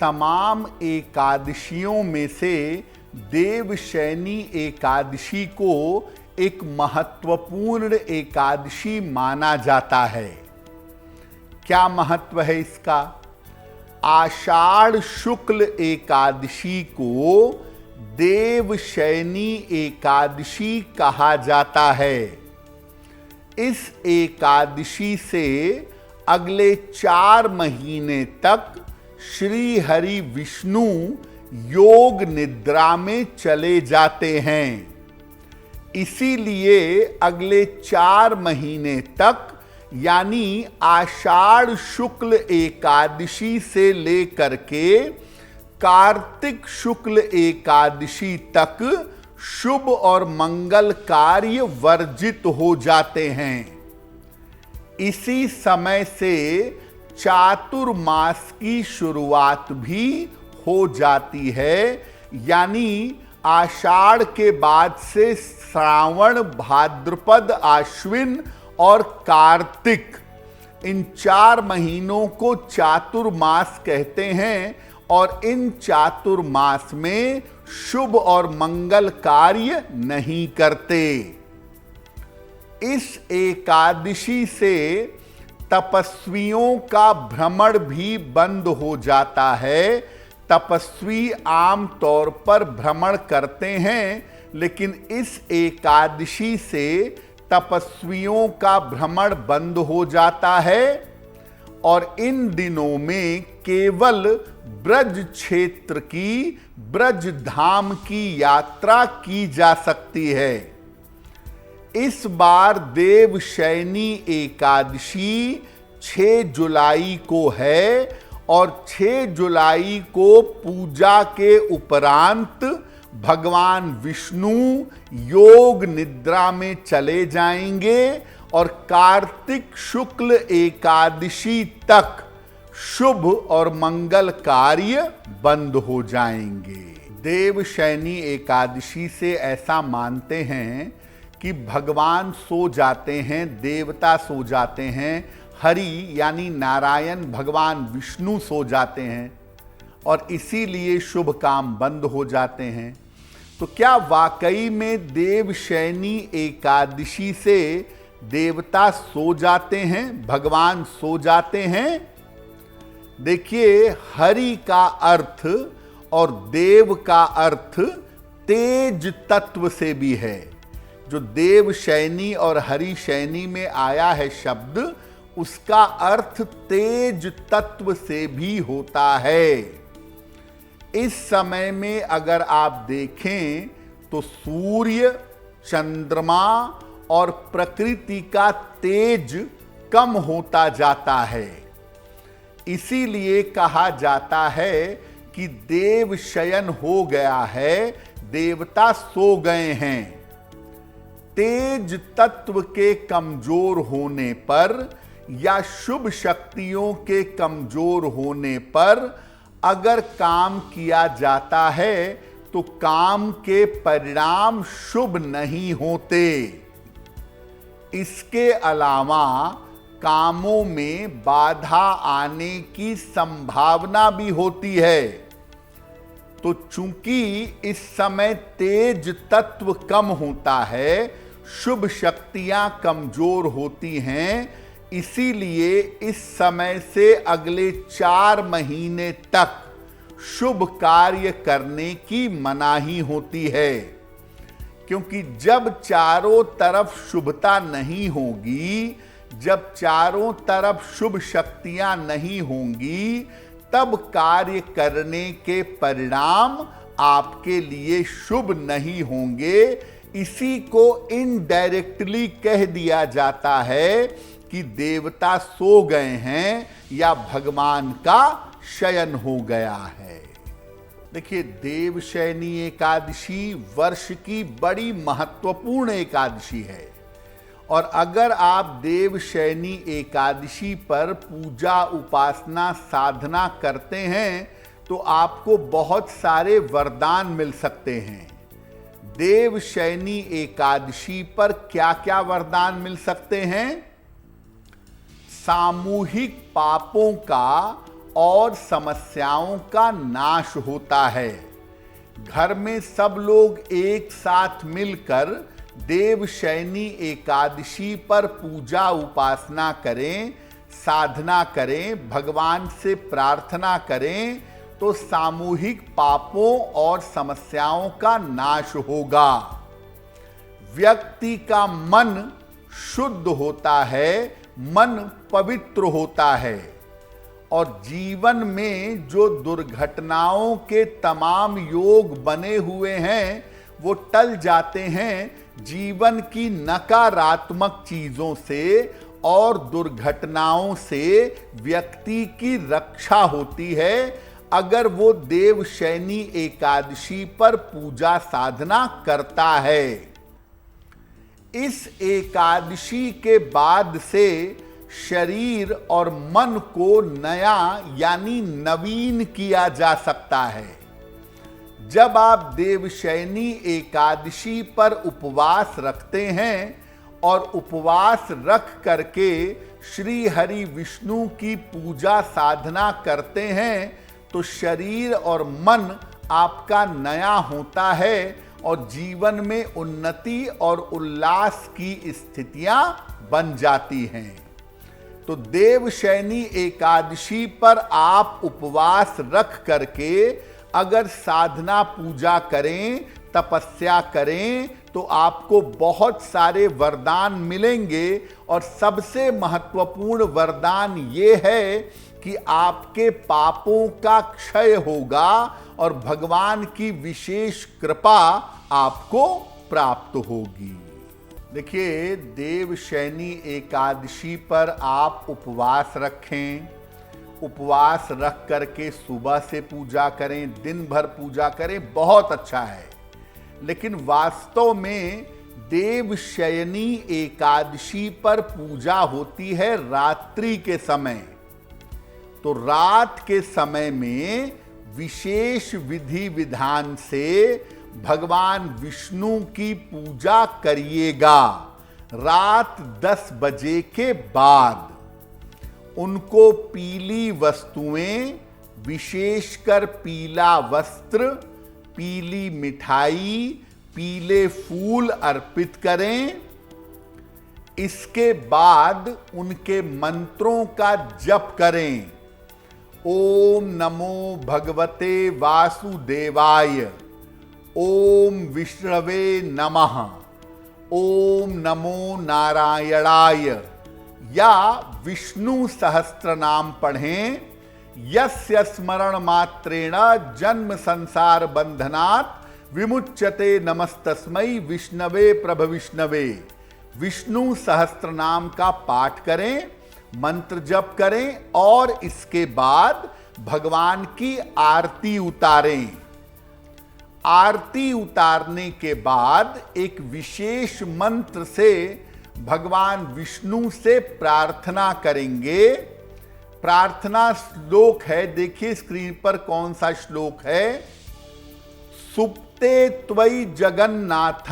तमाम एकादशियों में से देवशयनी एकादशी को एक महत्वपूर्ण एकादशी माना जाता है। क्या महत्व है इसका? आषाढ़ शुक्ल एकादशी को देवशयनी एकादशी कहा जाता है। इस एकादशी से अगले 4 महीने तक श्री हरि विष्णु योग निद्रा में चले जाते हैं। इसीलिए अगले 4 महीने तक यानी आषाढ़ शुक्ल एकादशी से लेकर के कार्तिक शुक्ल एकादशी तक शुभ और मंगल कार्य वर्जित हो जाते हैं। इसी समय से चातुर्मास की शुरुआत भी हो जाती है, यानी आषाढ़ के बाद से श्रावण, भाद्रपद, आश्विन और कार्तिक, इन 4 महीनों को चातुर्मास कहते हैं और इन चातुर्मास में शुभ और मंगल कार्य नहीं करते। इस एकादशी से तपस्वियों का भ्रमण भी बंद हो जाता है। तपस्वी आम तौर पर भ्रमण करते हैं, लेकिन इस एकादशी से तपस्वियों का भ्रमण बंद हो जाता है और इन दिनों में केवल ब्रज क्षेत्र की, ब्रज धाम की यात्रा की जा सकती है। इस बार देवशयनी एकादशी 6 जुलाई को है और 6 जुलाई को पूजा के उपरांत भगवान विष्णु योग निद्रा में चले जाएंगे और कार्तिक शुक्ल एकादशी तक शुभ और मंगल कार्य बंद हो जाएंगे। देवशयनी एकादशी से ऐसा मानते हैं कि भगवान सो जाते हैं, देवता सो जाते हैं, हरि यानी नारायण भगवान विष्णु सो जाते हैं और इसीलिए शुभ काम बंद हो जाते हैं। तो क्या वाकई में देवशयनी एकादशी से देवता सो जाते हैं, भगवान सो जाते हैं? देखिए, हरि का अर्थ और देव का अर्थ तेज तत्व से भी है। जो देवशयनी और हरिशयनी में आया है शब्द, उसका अर्थ तेज तत्व से भी होता है। इस समय में अगर आप देखें तो सूर्य, चंद्रमा और प्रकृति का तेज कम होता जाता है। इसीलिए कहा जाता है कि देव शयन हो गया है, देवता सो गए हैं। तेज तत्व के कमजोर होने पर या शुभ शक्तियों के कमजोर होने पर अगर काम किया जाता है तो काम के परिणाम शुभ नहीं होते। इसके अलावा कामों में बाधा आने की संभावना भी होती है। तो चूंकि इस समय तेज तत्व कम होता है, शुभ शक्तियां कमजोर होती हैं, इसीलिए इस समय से अगले 4 महीने तक शुभ कार्य करने की मनाही होती है। क्योंकि जब चारों तरफ शुभता नहीं होगी, जब चारों तरफ शुभ शक्तियां नहीं होंगी, तब कार्य करने के परिणाम आपके लिए शुभ नहीं होंगे। इसी को इनडायरेक्टली कह दिया जाता है कि देवता सो गए हैं या भगवान का शयन हो गया है। देखिए, देवशयनी एकादशी वर्ष की बड़ी महत्वपूर्ण एकादशी है और अगर आप देवशयनी एकादशी पर पूजा, उपासना, साधना करते हैं तो आपको बहुत सारे वरदान मिल सकते हैं। देवशयनी एकादशी पर क्या क्या वरदान मिल सकते हैं? सामूहिक पापों का और समस्याओं का नाश होता है। घर में सब लोग एक साथ मिलकर देवशयनी एकादशी पर पूजा उपासना करें, साधना करें, भगवान से प्रार्थना करें तो सामूहिक पापों और समस्याओं का नाश होगा। व्यक्ति का मन शुद्ध होता है, मन पवित्र होता है और जीवन में जो दुर्घटनाओं के तमाम योग बने हुए हैं वो टल जाते हैं। जीवन की नकारात्मक चीजों से और दुर्घटनाओं से व्यक्ति की रक्षा होती है अगर वो देवशयनी एकादशी पर पूजा साधना करता है। इस एकादशी के बाद से शरीर और मन को नया यानी नवीन किया जा सकता है। जब आप देवशयनी एकादशी पर उपवास रखते हैं और उपवास रख करके श्री हरि विष्णु की पूजा साधना करते हैं तो शरीर और मन आपका नया होता है और जीवन में उन्नति और उल्लास की स्थितियां बन जाती हैं। तो देवशयनी एकादशी पर आप उपवास रख करके अगर साधना पूजा करें, तपस्या करें तो आपको बहुत सारे वरदान मिलेंगे और सबसे महत्वपूर्ण वरदान ये है कि आपके पापों का क्षय होगा और भगवान की विशेष कृपा आपको प्राप्त होगी। देखिए, देवशयनी एकादशी पर आप उपवास रखें, उपवास रख करके सुबह से पूजा करें, दिन भर पूजा करें, बहुत अच्छा है। लेकिन वास्तव में देवशयनी एकादशी पर पूजा होती है रात्रि के समय। तो रात के समय में विशेष विधि विधान से भगवान विष्णु की पूजा करिएगा। रात 10 बजे के बाद उनको पीली वस्तुएं, विशेषकर पीला वस्त्र, पीली मिठाई, पीले फूल अर्पित करें। इसके बाद उनके मंत्रों का जप करें। ओम नमो भगवते वासुदेवाय, ओम विष्णवे नमः, ओम नमो नारायणाय या विष्णु सहस्त्र नाम पढ़ें। यस्य स्मरण मात्रेण जन्म संसार बंधनात् विमुच्यते नमस्तस्मै विष्णवे प्रभ विष्णवे। विष्णु सहस्त्र नाम का पाठ करें, मंत्र जप करें और इसके बाद भगवान की आरती उतारें। आरती उतारने के बाद एक विशेष मंत्र से भगवान विष्णु से प्रार्थना करेंगे। प्रार्थना श्लोक है, देखिए स्क्रीन पर कौन सा श्लोक है। सुप्ते त्वयि जगन्नाथ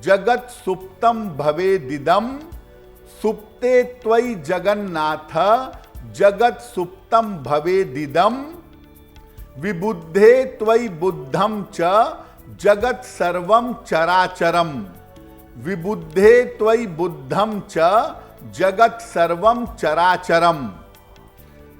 जगत सुप्तम भवेदिदम, सुप्ते त्वयि जगन्नाथ जगत सुप्तम भवेदिदम, विबुद्धे त्वयि बुद्धम च जगत सर्वम चराचरम, विबुद्धे त्वयि बुद्धम च जगत सर्वम चराचरम।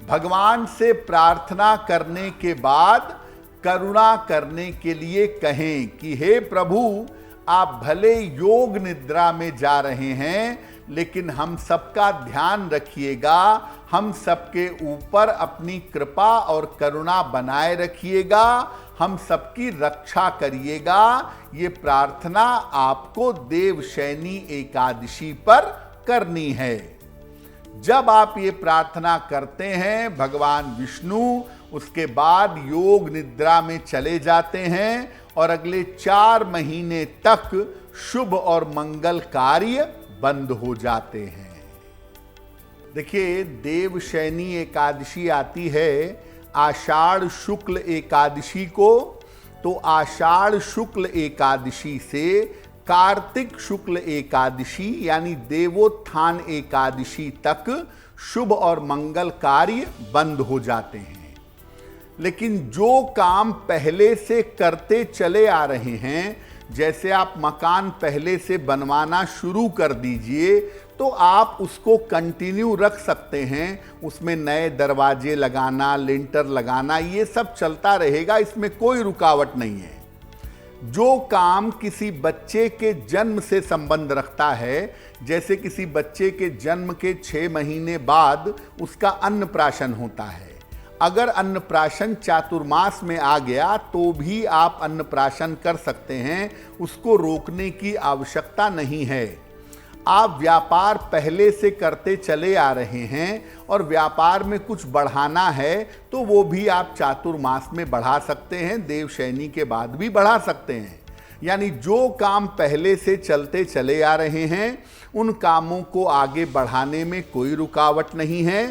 भगवान से प्रार्थना करने के बाद करुणा करने के लिए कहें कि हे प्रभु, आप भले योग निद्रा में जा रहे हैं लेकिन हम सबका ध्यान रखिएगा, हम सबके ऊपर अपनी कृपा और करुणा बनाए रखिएगा, हम सबकी रक्षा करिएगा। ये प्रार्थना आपको देवशयनी एकादशी पर करनी है। जब आप ये प्रार्थना करते हैं भगवान विष्णु उसके बाद योग निद्रा में चले जाते हैं और अगले 4 महीने तक शुभ और मंगल कार्य बंद हो जाते हैं। देखिए, देवशयनी एकादशी आती है आषाढ़ शुक्ल एकादशी को। तो आषाढ़ शुक्ल एकादशी से कार्तिक शुक्ल एकादशी यानी देवोत्थान एकादशी तक शुभ और मंगल कार्य बंद हो जाते हैं। लेकिन जो काम पहले से करते चले आ रहे हैं, जैसे आप मकान पहले से बनवाना शुरू कर दीजिए तो आप उसको कंटिन्यू रख सकते हैं। उसमें नए दरवाजे लगाना, लिंटर लगाना, ये सब चलता रहेगा, इसमें कोई रुकावट नहीं है। जो काम किसी बच्चे के जन्म से संबंध रखता है, जैसे किसी बच्चे के जन्म के 6 महीने बाद उसका अन्नप्राशन होता है, अगर अन्नप्राशन चातुर्मास में आ गया तो भी आप अन्नप्राशन कर सकते हैं, उसको रोकने की आवश्यकता नहीं है। आप व्यापार पहले से करते चले आ रहे हैं और व्यापार में कुछ बढ़ाना है तो वो भी आप चातुर्मास में बढ़ा सकते हैं, देवशयनी के बाद भी बढ़ा सकते हैं। यानी जो काम पहले से चलते चले आ रहे हैं उन कामों को आगे बढ़ाने में कोई रुकावट नहीं है।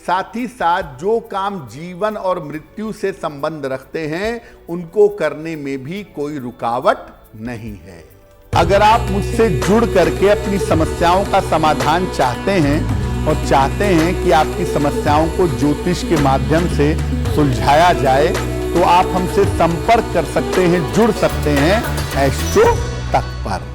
साथ ही साथ जो काम जीवन और मृत्यु से संबंध रखते हैं उनको करने में भी कोई रुकावट नहीं है। अगर आप मुझसे जुड़ करके अपनी समस्याओं का समाधान चाहते हैं और चाहते हैं कि आपकी समस्याओं को ज्योतिष के माध्यम से सुलझाया जाए तो आप हमसे संपर्क कर सकते हैं, जुड़ सकते हैं एस्ट्रो तक पर।